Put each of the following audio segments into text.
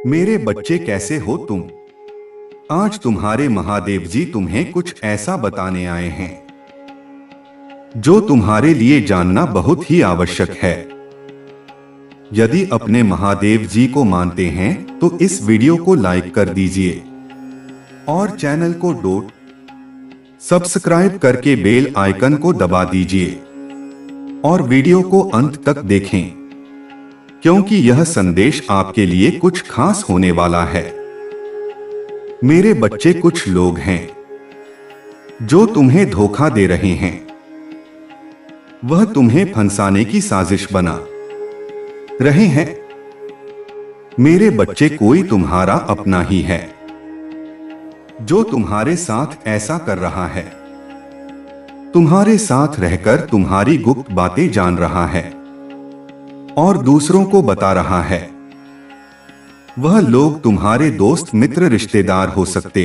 मेरे बच्चे कैसे हो तुम। आज तुम्हारे महादेव जी तुम्हें कुछ ऐसा बताने आए हैं जो तुम्हारे लिए जानना बहुत ही आवश्यक है। यदि अपने महादेव जी को मानते हैं तो इस वीडियो को लाइक कर दीजिए और चैनल को सब्सक्राइब करके बेल आइकन को दबा दीजिए और वीडियो को अंत तक देखें, क्योंकि यह संदेश आपके लिए कुछ खास होने वाला है। मेरे बच्चे, कुछ लोग हैं जो तुम्हें धोखा दे रहे हैं। वह तुम्हें फंसाने की साजिश बना रहे हैं। मेरे बच्चे, कोई तुम्हारा अपना ही है जो तुम्हारे साथ ऐसा कर रहा है। तुम्हारे साथ रहकर तुम्हारी गुप्त बातें जान रहा है और दूसरों को बता रहा है। वह लोग तुम्हारे दोस्त, मित्र, रिश्तेदार हो सकते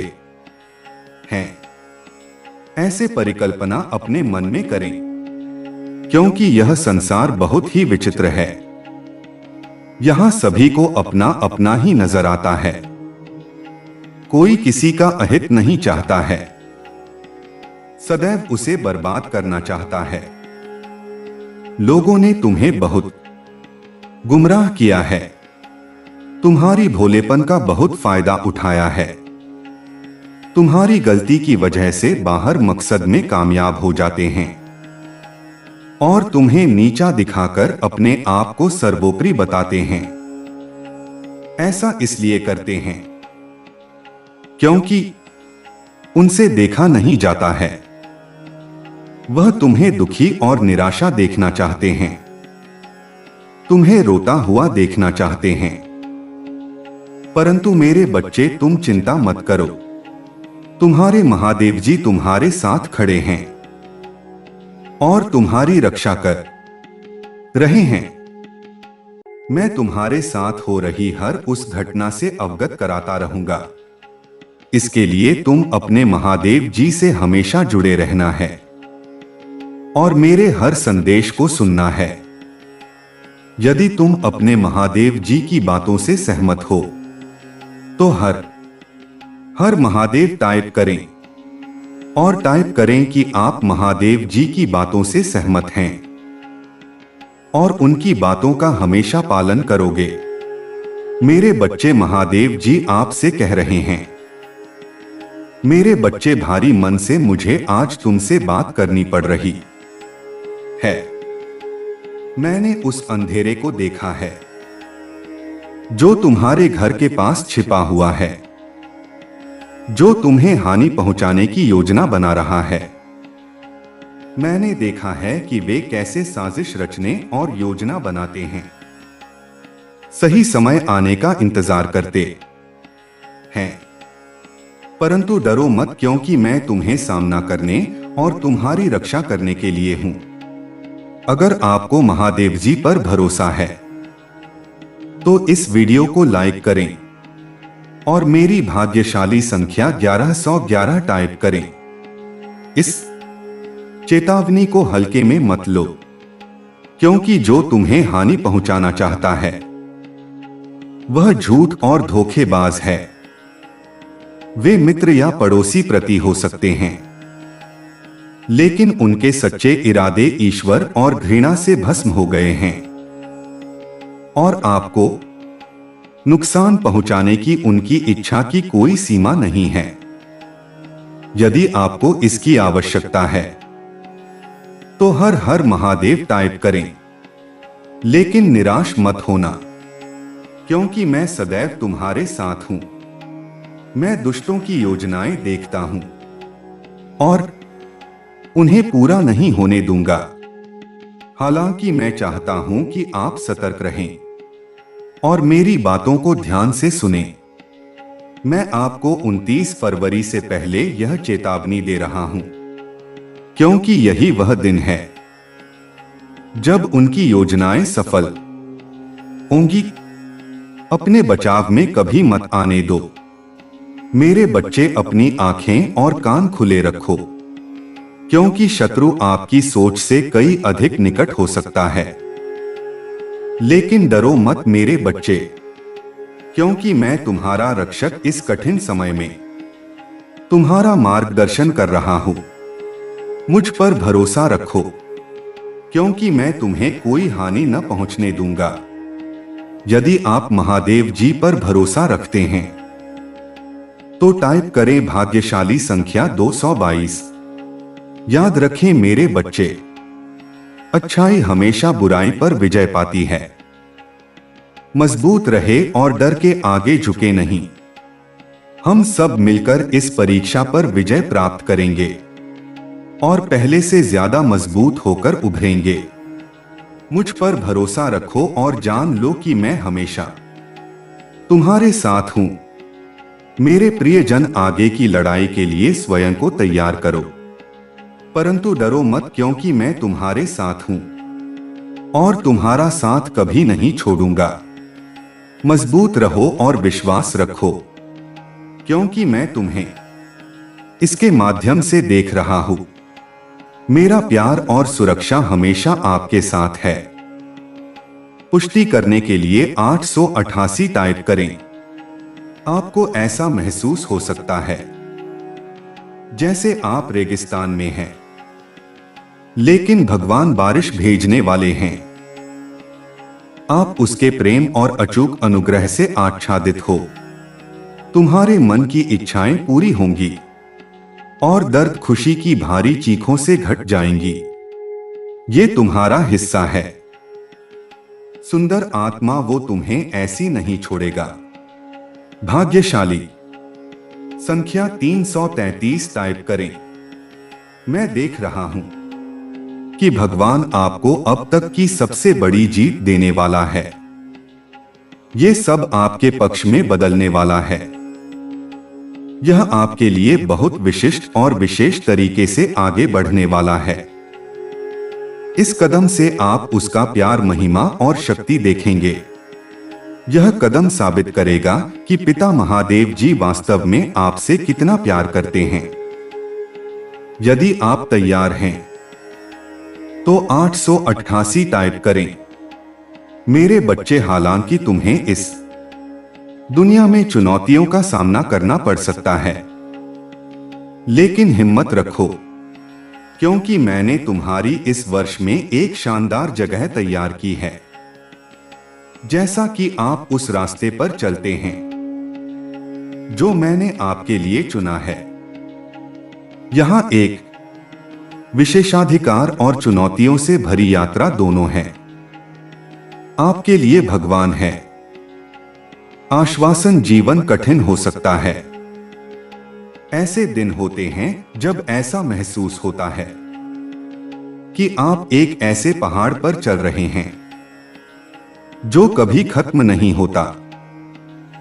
हैं। ऐसे परिकल्पना अपने मन में करें, क्योंकि यह संसार बहुत ही विचित्र है। यहां सभी को अपना अपना ही नजर आता है। कोई किसी का अहित नहीं चाहता है, सदैव उसे बर्बाद करना चाहता है। लोगों ने तुम्हें बहुत गुमराह किया है, तुम्हारी भोलेपन का बहुत फायदा उठाया है। तुम्हारी गलती की वजह से बाहर मकसद में कामयाब हो जाते हैं और तुम्हें नीचा दिखाकर अपने आप को सर्वोपरि बताते हैं। ऐसा इसलिए करते हैं क्योंकि उनसे देखा नहीं जाता है। वह तुम्हें दुखी और निराशा देखना चाहते हैं, तुम्हें रोता हुआ देखना चाहते हैं। परंतु मेरे बच्चे, तुम चिंता मत करो। तुम्हारे महादेव जी तुम्हारे साथ खड़े हैं और तुम्हारी रक्षा कर रहे हैं। मैं तुम्हारे साथ हो रही हर उस घटना से अवगत कराता रहूंगा। इसके लिए तुम अपने महादेव जी से हमेशा जुड़े रहना है और मेरे हर संदेश को सुनना है। यदि तुम अपने महादेव जी की बातों से सहमत हो तो हर महादेव टाइप करें और टाइप करें कि आप महादेव जी की बातों से सहमत हैं और उनकी बातों का हमेशा पालन करोगे। मेरे बच्चे, महादेव जी आपसे कह रहे हैं। मेरे बच्चे, भारी मन से मुझे आज तुमसे बात करनी पड़ रही है। मैंने उस अंधेरे को देखा है जो तुम्हारे घर के पास छिपा हुआ है, जो तुम्हें हानि पहुंचाने की योजना बना रहा है। मैंने देखा है कि वे कैसे साजिश रचने और योजना बनाते हैं। सही समय आने का इंतजार करते हैं। परंतु डरो मत, क्योंकि मैं तुम्हें सामना करने और तुम्हारी रक्षा करने के लिए हूं। अगर आपको महादेव जी पर भरोसा है तो इस वीडियो को लाइक करें और मेरी भाग्यशाली संख्या 1111 टाइप करें। इस चेतावनी को हल्के में मत लो, क्योंकि जो तुम्हें हानि पहुंचाना चाहता है वह झूठ और धोखेबाज है। वे मित्र या पड़ोसी प्रति हो सकते हैं, लेकिन उनके सच्चे इरादे ईश्वर और घृणा से भस्म हो गए हैं और आपको नुकसान पहुंचाने की उनकी इच्छा की कोई सीमा नहीं है। यदि आपको इसकी आवश्यकता है तो हर हर महादेव टाइप करें, लेकिन निराश मत होना, क्योंकि मैं सदैव तुम्हारे साथ हूं। मैं दुष्टों की योजनाएं देखता हूं और उन्हें पूरा नहीं होने दूंगा। हालांकि मैं चाहता हूं कि आप सतर्क रहें और मेरी बातों को ध्यान से सुनें। मैं आपको 29 फरवरी से पहले यह चेतावनी दे रहा हूं, क्योंकि यही वह दिन है जब उनकी योजनाएं सफल होंगी। अपने बचाव में कभी मत आने दो। मेरे बच्चे, अपनी आंखें और कान खुले रखो, क्योंकि शत्रु आपकी सोच से कई अधिक निकट हो सकता है। लेकिन डरो मत मेरे बच्चे, क्योंकि मैं तुम्हारा रक्षक इस कठिन समय में तुम्हारा मार्गदर्शन कर रहा हूं। मुझ पर भरोसा रखो, क्योंकि मैं तुम्हें कोई हानि न पहुंचने दूंगा। यदि आप महादेव जी पर भरोसा रखते हैं तो टाइप करें भाग्यशाली संख्या 222। याद रखें मेरे बच्चे, अच्छाई हमेशा बुराई पर विजय पाती है। मजबूत रहे और डर के आगे झुके नहीं। हम सब मिलकर इस परीक्षा पर विजय प्राप्त करेंगे और पहले से ज्यादा मजबूत होकर उभरेंगे। मुझ पर भरोसा रखो और जान लो कि मैं हमेशा तुम्हारे साथ हूं। मेरे प्रियजन, आगे की लड़ाई के लिए स्वयं को तैयार करो, परंतु डरो मत, क्योंकि मैं तुम्हारे साथ हूं और तुम्हारा साथ कभी नहीं छोड़ूंगा। मजबूत रहो और विश्वास रखो, क्योंकि मैं तुम्हें इसके माध्यम से देख रहा हूं। मेरा प्यार और सुरक्षा हमेशा आपके साथ है। पुष्टि करने के लिए 888 टाइप करें। आपको ऐसा महसूस हो सकता है जैसे आप रेगिस्तान में हैं, लेकिन भगवान बारिश भेजने वाले हैं। आप उसके प्रेम और अचूक अनुग्रह से आच्छादित हो। तुम्हारे मन की इच्छाएं पूरी होंगी और दर्द खुशी की भारी चीखों से घट जाएंगी। ये तुम्हारा हिस्सा है। सुंदर आत्मा वो तुम्हें ऐसी नहीं छोड़ेगा। भाग्यशाली संख्या 333 टाइप करें। मैं देख रहा हूं कि भगवान आपको अब तक की सबसे बड़ी जीत देने वाला है। ये सब आपके पक्ष में बदलने वाला है। यह आपके लिए बहुत विशिष्ट और विशेष तरीके से आगे बढ़ने वाला है। इस कदम से आप उसका प्यार, महिमा और शक्ति देखेंगे। यह कदम साबित करेगा कि पिता महादेव जी वास्तव में आपसे कितना प्यार करते हैं। यदि आप तैयार हैं तो 888 टाइप करें। मेरे बच्चे, हालांकि तुम्हें इस दुनिया में चुनौतियों का सामना करना पड़ सकता है, लेकिन हिम्मत रखो, क्योंकि मैंने तुम्हारी इस वर्ष में एक शानदार जगह तैयार की है। जैसा कि आप उस रास्ते पर चलते हैं जो मैंने आपके लिए चुना है, यहां एक विशेषाधिकार और चुनौतियों से भरी यात्रा दोनों है। आपके लिए भगवान है। आश्वासन, जीवन कठिन हो सकता है। ऐसे दिन होते हैं जब ऐसा महसूस होता है कि आप एक ऐसे पहाड़ पर चल रहे हैं जो कभी खत्म नहीं होता।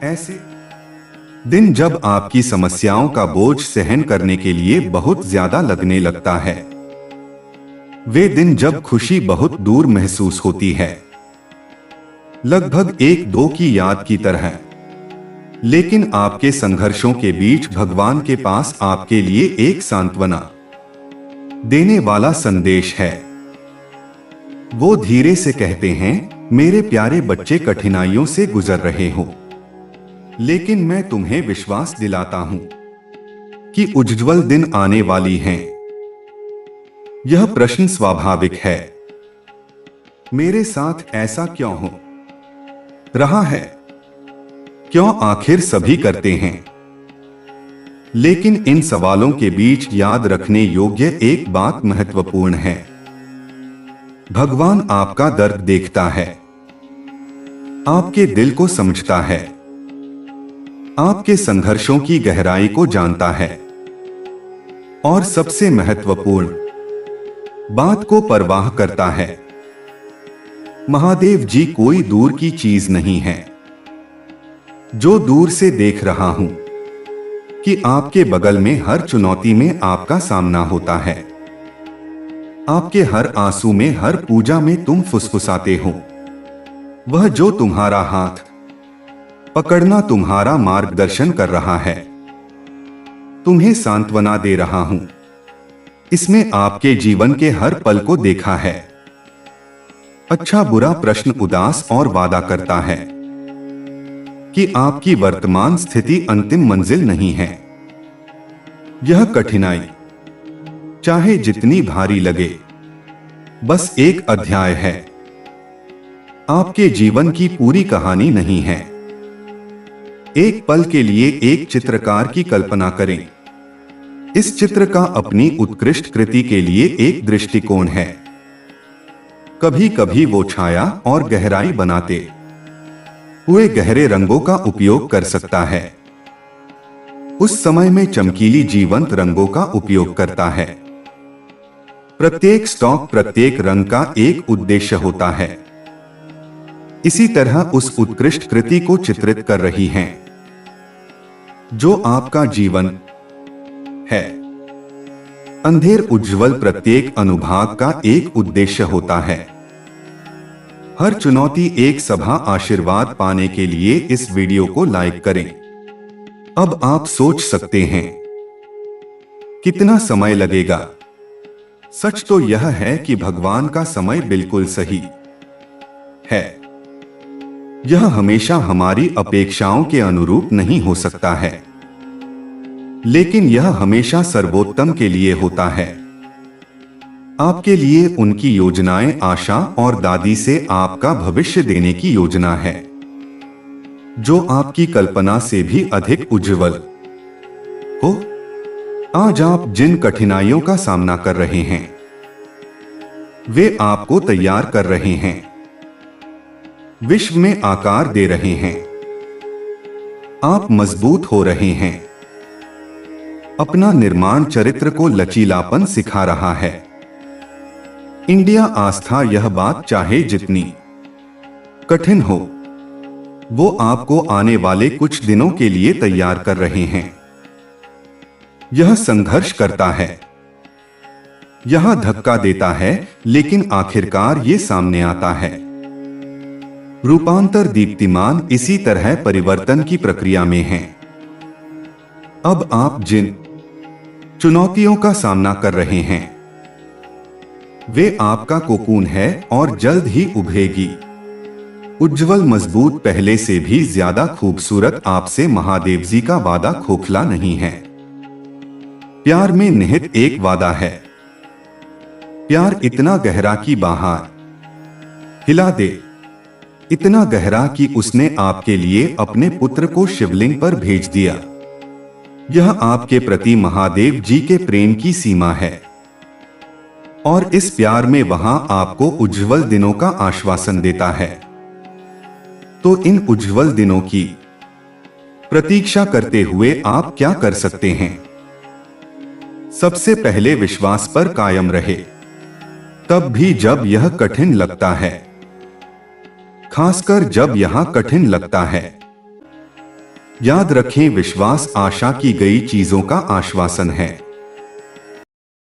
ऐसे दिन जब आपकी समस्याओं का बोझ सहन करने के लिए बहुत ज्यादा लगने लगता है। वे दिन जब खुशी बहुत दूर महसूस होती है, लगभग 1-2 की याद की तरह। लेकिन आपके संघर्षों के बीच भगवान के पास आपके लिए एक सांत्वना देने वाला संदेश है। वो धीरे से कहते हैं, मेरे प्यारे बच्चे, कठिनाइयों से गुजर रहे हो, लेकिन मैं तुम्हें विश्वास दिलाता हूं कि उज्ज्वल दिन आने वाली हैं। यह प्रश्न स्वाभाविक है, मेरे साथ ऐसा क्यों हो रहा है? क्यों आखिर सभी करते हैं? लेकिन इन सवालों के बीच याद रखने योग्य एक बात महत्वपूर्ण है। भगवान आपका दर्द देखता है, आपके दिल को समझता है, आपके संघर्षों की गहराई को जानता है और सबसे महत्वपूर्ण बात को परवाह करता है। महादेव जी कोई दूर की चीज नहीं है जो दूर से देख रहा हूं कि आपके बगल में हर चुनौती में आपका सामना होता है। आपके हर आंसू में, हर पूजा में तुम फुसफुसाते हो। वह जो तुम्हारा हाथ पकड़ना तुम्हारा मार्गदर्शन कर रहा है, तुम्हें सांत्वना दे रहा हूं। इसमें आपके जीवन के हर पल को देखा है। अच्छा बुरा प्रश्न, उदास और वादा करता है कि आपकी वर्तमान स्थिति अंतिम मंजिल नहीं है। यह कठिनाई चाहे जितनी भारी लगे, बस एक अध्याय है, आपके जीवन की पूरी कहानी नहीं है। एक पल के लिए एक चित्रकार की कल्पना करें। इस चित्र का अपनी उत्कृष्ट कृति के लिए एक दृष्टिकोण है। कभी कभी वो छाया और गहराई बनाते हुए गहरे रंगों का उपयोग कर सकता है। उस समय में चमकीली जीवंत रंगों का उपयोग करता है। प्रत्येक स्टॉक, प्रत्येक रंग का एक उद्देश्य होता है। इसी तरह उस उत्कृष्ट कृति को चित्रित कर रही हैं, जो आपका जीवन है। अंधेर उज्ज्वल, प्रत्येक अनुभाग का एक उद्देश्य होता है। हर चुनौती एक सभा। आशीर्वाद पाने के लिए इस वीडियो को लाइक करें। अब आप सोच सकते हैं, कितना समय लगेगा? सच तो यह है कि भगवान का समय बिल्कुल सही है। यह हमेशा हमारी अपेक्षाओं के अनुरूप नहीं हो सकता है, लेकिन यह हमेशा सर्वोत्तम के लिए होता है। आपके लिए उनकी योजनाएं आशा और दादी से आपका भविष्य देने की योजना है, जो आपकी कल्पना से भी अधिक उज्जवल हो। आज आप जिन कठिनाइयों का सामना कर रहे हैं, वे आपको तैयार कर रहे हैं, विश्व में आकार दे रहे हैं। आप मजबूत हो रहे हैं। अपना निर्माण चरित्र को लचीलापन सिखा रहा है। इंडिया आस्था, यह बात चाहे जितनी कठिन हो, वो आपको आने वाले कुछ दिनों के लिए तैयार कर रहे हैं। यह संघर्ष करता है, यह धक्का देता है, लेकिन आखिरकार ये सामने आता है। रूपांतर दीप्तिमान इसी तरह परिवर्तन की प्रक्रिया में हैं। अब आप जिन चुनौतियों का सामना कर रहे हैं, वे आपका कोकून है और जल्द ही उभरेगी। उज्जवल, मजबूत, पहले से भी ज्यादा खूबसूरत। आपसे महादेव जी का वादा खोखला नहीं है। प्यार में निहित एक वादा है। प्यार इतना गहरा कि बाहर हिला दे, इतना गहरा कि उसने आपके लिए अपने पुत्र को शिवलिंग पर भेज दिया। यह आपके प्रति महादेव जी के प्रेम की सीमा है, और इस प्यार में वहां आपको उज्जवल दिनों का आश्वासन देता है। तो इन उज्जवल दिनों की प्रतीक्षा करते हुए आप क्या कर सकते हैं? सबसे पहले विश्वास पर कायम रहे, तब भी जब यह कठिन लगता है, खासकर जब यह कठिन लगता है। याद रखें, विश्वास आशा की गई चीजों का आश्वासन है।